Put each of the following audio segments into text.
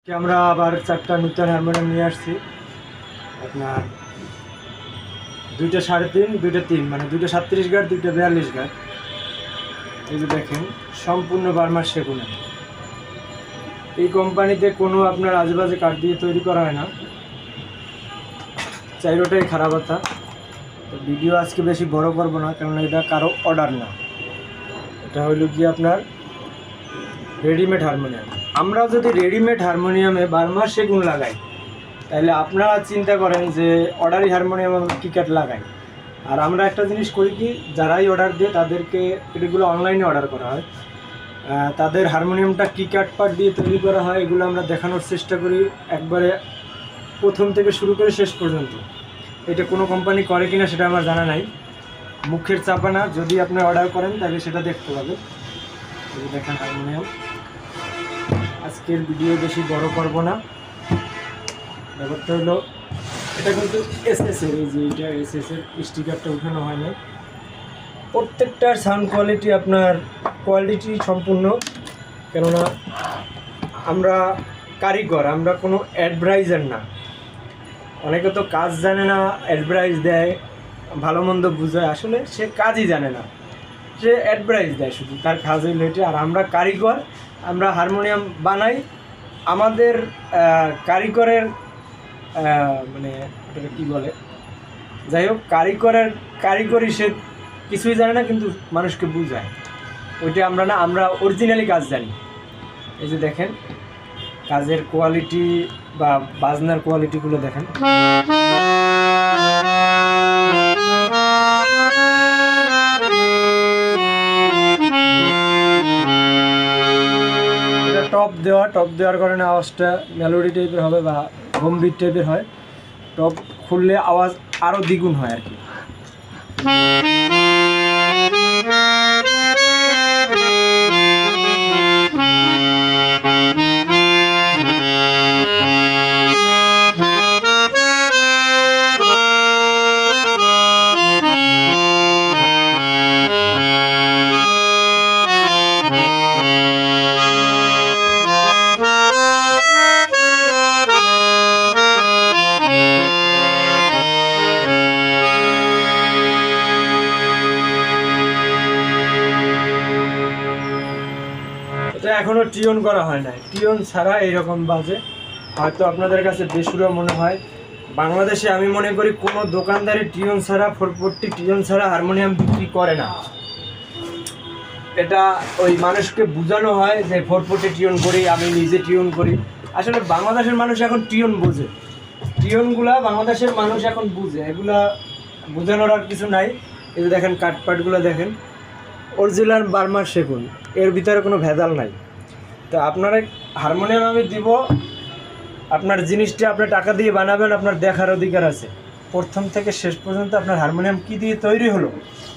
আমরা আবার 4টা নতুন হারমোনিয়াম নিয়ে আসছি। আপনার 2টা 3.5, 2টা 3, মানে 2টা 37 গাট, 2টা 42 গাট। এই যে দেখেন, সম্পূর্ণ বার্মার সেগুনের। এই কোম্পানিতে কোনো আপনার আজেবাজে কাঠ দিয়ে তৈরি করা হয় না, চাইরোটাই খারাপ কথা। তো ভিডিও আজকে বেশি বড় করবো না, কারণ এটা কারো অর্ডার না, এটা হলো কি আপনার রেডিমেড হারমোনিয়াম। আমরা যদি রেডিমেড হারমোনিয়ামে বার্মার সেগুন লাগাই, তাহলে আপনারা চিন্তা করেন যে অর্ডারি হারমোনিয়াম আমরা কী কাঠ লাগাই। আর আমরা একটা জিনিস করি কি, যারাই অর্ডার দিয়ে তাদেরকে এগুলো অনলাইনে অর্ডার করা হয়, তাদের হারমোনিয়ামটা কী কাঠ পাট দিয়ে তৈরি করা হয় এগুলো আমরা দেখানোর চেষ্টা করি, একবারে প্রথম থেকে শুরু করে শেষ পর্যন্ত। এটা কোনো কোম্পানি করে কিনা সেটা আমার জানা নাই, মুখের চাপা না। যদি আপনি অর্ডার করেন তাহলে সেটা দেখতে পাবেন। দেখেন হারমোনিয়াম, আজকের ভিডিও বেশি বড় করব না। ব্যাপারটা হলো, এটা কিন্তু এসএসের, এই যে এটা এসএসের স্টিকারটা উঠানো হয় না। প্রত্যেকটার সাউন্ড কোয়ালিটি আপনার কোয়ালিটি সম্পূর্ণ, কেননা আমরা কারিগর, আমরা কোনো অ্যাডভাইজার না। অনেকে তো কাজ জানে না, অ্যাডভাইস দেয়, ভালো মন্দ বুঝায়, আসলে সে কাজই জানে না, সে অ্যাডভাইস দেয় শুধু, তার কাজ হইল এটা। আর আমরা কারিগর, আমরা হারমোনিয়াম বানাই। আমাদের কারিগরের মানে ওটাকে কী বলে, যাই হোক, কারিগরি সে কিছুই জানে না, কিন্তু মানুষকে বুঝায়, ওইটা আমরা না, আমরা অরিজিনালি কাজ জানি। এই যে দেখেন কাজের কোয়ালিটি বা বাজনার কোয়ালিটিগুলো দেখেন। এটা টপ দেওয়ার কারণে আওয়াজটা মেলোডি টাইপের হবে বা গম্ভীর টাইপের হয়। টপ খুললে আওয়াজ আরও দ্বিগুণ হয় আর কি। এটা এখনও টিউন করা হয় না, টিউন ছাড়া এইরকম বাজে। হয়তো আপনাদের কাছে বেসুরো মনে হয়, বাংলাদেশে আমি মনে করি কোনো দোকানদারি টিউন ছাড়া, 440 টিউন ছাড়া হারমোনিয়াম বিক্রি করে না। এটা ওই মানুষকে বোঝানো হয় যে 440 টিউন করি, আমি নিজে টিউন করি। আসলে বাংলাদেশের মানুষ এখন টিউন বোঝে, টিউনগুলা বাংলাদেশের মানুষ এখন বুঝে, এগুলা বোঝানোর আর কিছু নাই। এই যে দেখেন কাঠপাটগুলো দেখেন, অরিজিনাল বার্মার সেগুন, এর ভিতরে কোনো ভেজাল নাই। তো আপনারা হারমোনিয়াম আমি দিব, আপনার জিনিসটা আপনি টাকা দিয়ে বানাবেন, আপনার দেখার অধিকার আছে। প্রথম থেকে শেষ পর্যন্ত আপনার হারমোনিয়াম কী দিয়ে তৈরি হলো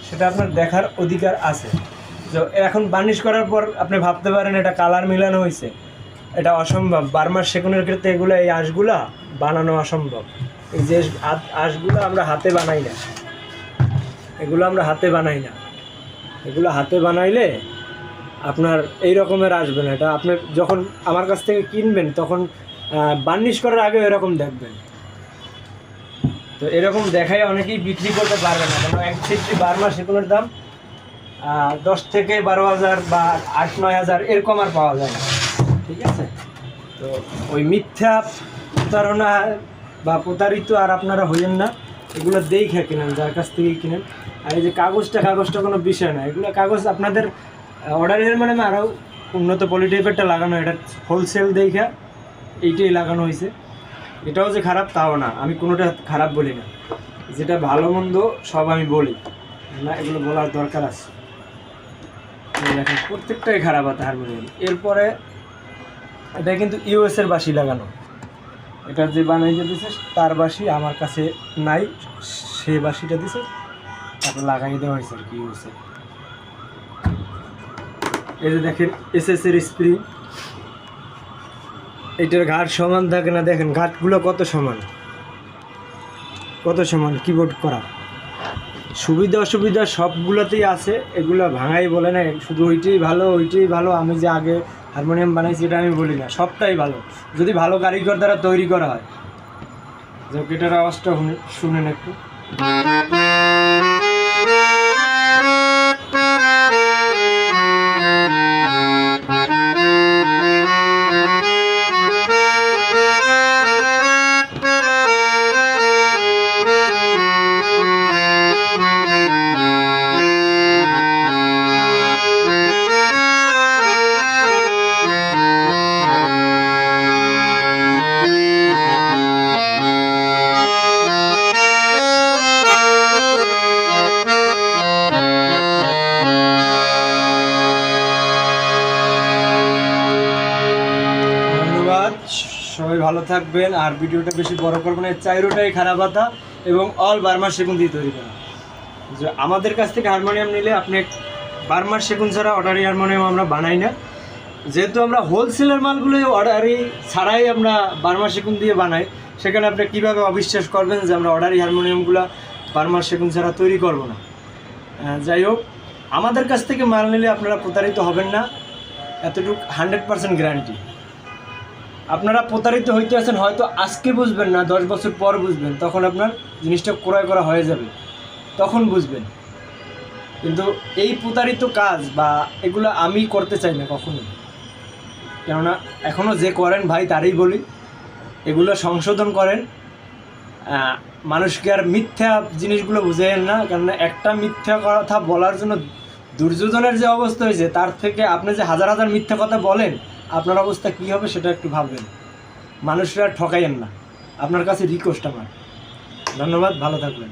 সেটা আপনার দেখার অধিকার আছে। তো এখন বার্নিশ করার পর আপনি ভাবতে পারেন এটা কালার মিলানো হয়েছে, এটা অসম্ভব। বার্মার সেগুনের ক্ষেত্রে এগুলো, এই আঁশগুলা বানানো অসম্ভব। এই যে আঁশগুলো আমরা হাতে বানাই না, এগুলো আমরা হাতে বানাই না, এগুলো হাতে বানাইলে আপনার এই রকমের আসবে না। এটা আপনি যখন আমার কাছ থেকে কিনবেন তখন বার্নিশ করার আগে এরকম দেখবেন। তো এরকম দেখাই অনেকেই বিক্রি করতে পারবে না, কারণ 1 সিটি বার্মা সেগুনের দাম 10 থেকে 12,000 বা 8-9 হাজার, এরকম আর পাওয়া যায় না, ঠিক আছে। তো ওই মিথ্যা প্রতারণা বা প্রতারিত আর আপনারা হইয়েন না, এগুলো দেখে কিনেন, যার কাছ থেকে কিনেন। আর এই যে কাগজটা কোনো বিষয় না, এগুলো কাগজ আপনাদের অর্ডারের মানে আরও উন্নত পলিটাইপেরটা লাগানো, এটা হোলসেল দেখে এইটাই লাগানো হয়েছে। এটাও যে খারাপ তাও না, আমি কোনোটা খারাপ বলি না, যেটা ভালো মন্দ সব আমি বলি না, এগুলো বলার দরকার আছে। দেখেন প্রত্যেকটাই খারাপ আছে হারমোনিয়াম। এরপরে এটা কিন্তু ইউএসের বাঁশি লাগানো, এটা যে বানাইতে দিছে তার বাঁশি আমার কাছে নাই, সে বাঁশিটা দিছে তারপর লাগাই দেওয়া হয়েছে আর কি ইউএসএ। এই যে দেখেন এসএসের স্প্রিং, এটার ঘাট সমান থাকে না, দেখেন ঘাটগুলো কত সমান, কিবোর্ড করা সুবিধা অসুবিধা সবগুলোতেই আছে, এগুলো ভাঙাই বলে না শুধু ওইটাই ভালো। আমি যে আগে হারমোনিয়াম বানাইছি এটা আমি বলি না, সবটাই ভালো যদি ভালো কারিগর দ্বারা তৈরি করা হয়। যে এটার আওয়াজটা শুনেন একটু। সবাই ভালো থাকবেন, আর ভিডিওটা বেশি বড় করবো না। চাইরোটাই খারাপ কথা এবং অল বার্মার সেগুন দিয়ে তৈরি করা। যে আমাদের কাছ থেকে হারমোনিয়াম নিলে আপনি বার্মার সেগুন ছাড়া অর্ডারি হারমোনিয়াম আমরা বানাই না, যেহেতু আমরা হোলসেলের মালগুলোই অর্ডারি ছাড়াই আমরা বার্মার সেগুন দিয়ে বানাই। সেখানে আপনি কীভাবে অবিশ্বাস করবেন যে আমরা অর্ডারি হারমোনিয়ামগুলো বার্মার সেগুন ছাড়া তৈরি করব না। যাই হোক, আমাদের কাছ থেকে মাল নিলে আপনারা প্রতারিত হবেন না, এতটুকু 100% গ্যারান্টি। আপনারা প্রতারিত হইতে আছেন, হয়তো আজকে বুঝবেন না, 10 বছর পর বুঝবেন, তখন আপনার জিনিসটা ক্রয় করা হয়ে যাবে, তখন বুঝবেন। কিন্তু এই প্রতারিত কাজ বা এগুলো আমি করতে চাই না কখনোই। কেননা এখনও যে করেন ভাই তারই বলি, এগুলো সংশোধন করেন। মানুষকে আর মিথ্যা জিনিসগুলো বুঝেন না, কেননা একটা মিথ্যা কথা বলার জন্য দুর্যোধনের যে অবস্থা হয়েছে, তার থেকে আপনি যে হাজার হাজার মিথ্যা কথা বলেন, আপনার অবস্থা কী হবে সেটা একটু ভাববেন। মানুষরা ঠকাইয়েন না, আপনার কাছে রিকোয়েস্ট আমার। ধন্যবাদ, ভালো থাকবেন।